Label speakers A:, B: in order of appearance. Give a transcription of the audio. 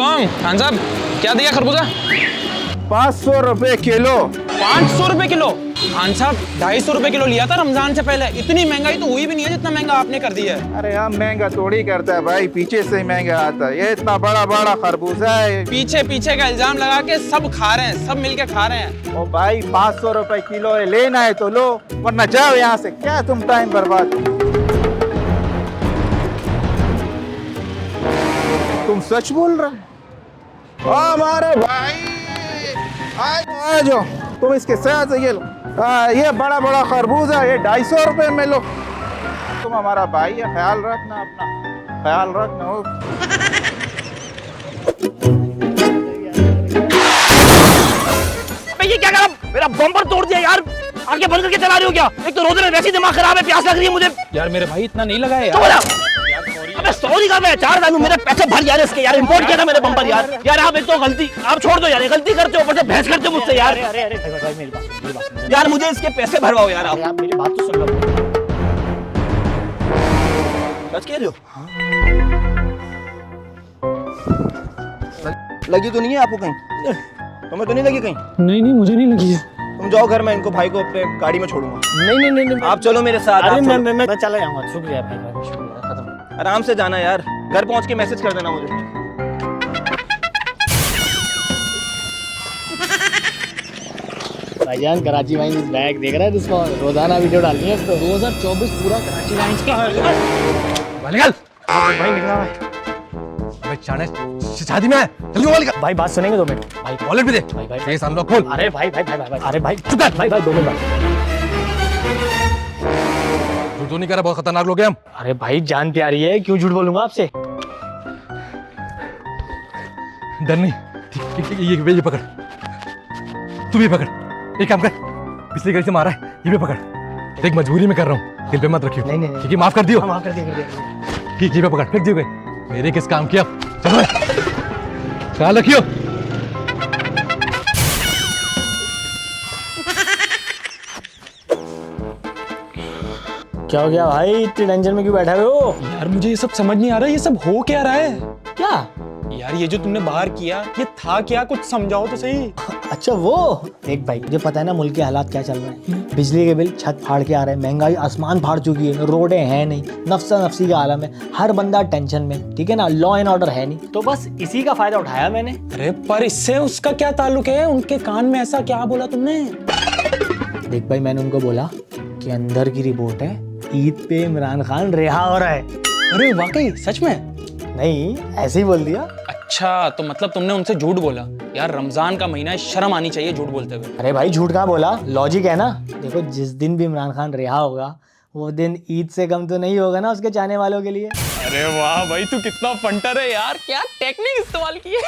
A: वालेकुम खान साहब, क्या दिया खरबूजा?
B: 500 रुपए किलो।
A: 500 रुपए किलो? खान साहब 250 रुपए किलो लिया था रमजान से पहले। इतनी महंगाई तो हुई भी नहीं है जितना महंगा आपने कर दिया है।
B: अरे हम महंगा थोड़ी करता है भाई, पीछे से ही महंगा आता है। ये इतना बड़ा बड़ा खरबूजा है।
A: पीछे पीछे का इल्जाम लगा के सब खा रहे हैं, सब मिलके खा रहे हैं।
B: ओ भाई 500 रुपए किलो है, लेना है तो लो, वरना जाओ यहाँ से। क्या तुम टाइम बर्बाद। तुम सच बोल रहे हो? हमारे भाई आ जाओ, तुम इसके साथ ये लो। ये बड़ा बड़ा खरबूजा, ये 250 रुपए में लो। तुम हमारा भाई है, ख्याल रखना, अपना ख्याल रखना हो।
C: ये क्या करा? मेरा बम्पर तोड़ दिया यार। आगे बंद करके चला रही हो क्या? एक तो रोड में वैसे दिमाग खराब है, प्यास लग रही है मुझे।
A: यार मेरे भाई इतना नहीं लगा है
C: तो
A: यार।
C: अबे सॉरी का मैं 4 डालूं, मेरे पैसे भर यार इसके यार। इंपोर्ट किया था मैंने बम्पर यार। यार आप एक तो गलती, आप छोड़ दो यार, गलती करते हो, ऊपर से बहस करते हो मुझसे यार। अरे भाई मेरी बात सुन। यार मुझे इसके पैसे भरवाओ यार आप मेरी बात तो सुन लो। सच कह रहे हो? लगी तो नहीं है आपको कहीं? तुम्हें तो नहीं लगी कहीं?
A: नहीं मुझे नहीं लगी है।
C: तुम जाओ घर में, इनको भाई को अपने गाड़ी में छोड़ूंगा।
D: नहीं
C: आप चलो मेरे साथ।
D: अरे
C: आप चलो।
D: मैं चला जाऊंगा। शुक्रिया भाई, शुक्रिया। खत्म।
C: आराम से जाना यार, घर पहुंच के मैसेज कर देना मुझे।
D: भाईजान कराची वाइन्स बैग देख रहा है जिसको रोजाना वीडियो डालनी है तो 2024 पूरा कराची वाइन्स का है।
E: निकल
D: भाई निकला भाई।
E: अबे चाणे शादी में है, जल्दी मोबाइल निकाल।
D: भाई बात सुनेंगे 2 मिनट भाई।
E: वॉलेट भी दे।
D: भाई भाई
E: फेस अनलॉक खोल।
D: अरे भाई अरे भाई चुप कर भाई 2 मिनट।
E: झूठ तो नहीं कर रहा, बहुत खतरनाक लोग हैं हम।
D: अरे भाई जान प्यारी है, क्यों झूठ बोलूंगा आपसे?
E: डर नहीं। ठीक ये पकड़, तू भी पकड़। एक काम कर, पिछली गाड़ी से मारा है, ये भी पकड़। देख मजबूरी में कर रहा हूँ, दिल पे मत रखियो।
D: नहीं
E: ठीक है, माफ कर दियो।
D: माफ कर दिया।
E: ठीक, ये भी पकड़, फेंक दियो गए। मेरे किस काम किया? चलो ख्याल रखियो।
D: क्या हो गया भाई, इतनी टेंशन में क्यों बैठे हुए हो?
A: यार मुझे ये सब समझ नहीं आ रहा, ये सब हो क्या रहा है?
D: क्या
A: यार ये जो तुमने बाहर किया, ये था क्या? कुछ समझाओ तो सही।
D: अच्छा वो देख भाई, मुझे पता है ना मुल्क के हालात क्या चल रहे हैं। बिजली के बिल छत फाड़ के आ रहे हैं, महंगाई आसमान फाड़ चुकी है, रोडें हैं नहीं, नफ्सा नफसी का आलम है, हर बंदा टेंशन में, ठीक है ना, लॉ एंड ऑर्डर है नहीं। तो बस इसी का फायदा उठाया मैंने।
A: अरे पर इससे उसका क्या ताल्लुक है? उनके कान में ऐसा क्या बोला तुमने?
D: देख भाई, मैंने उनको बोला कि अंदर की रिपोर्ट है, ईद पे इमरान खान रिहा हो रहा है।
A: अरे वाकई सच में?
D: नहीं ऐसे ही बोल दिया।
A: अच्छा तो मतलब तुमने उनसे झूठ बोला? यार रमजान का महीना है, शर्म आनी चाहिए झूठ बोलते हुए।
D: अरे भाई झूठ कहाँ बोला, लॉजिक है ना। देखो जिस दिन भी इमरान खान रिहा होगा वो दिन ईद से कम तो नहीं होगा ना उसके चाहने वालों के लिए।
A: अरे वाह भाई, तू कितना फंटर है यार, क्या टेक्निक इस्तेमाल की है।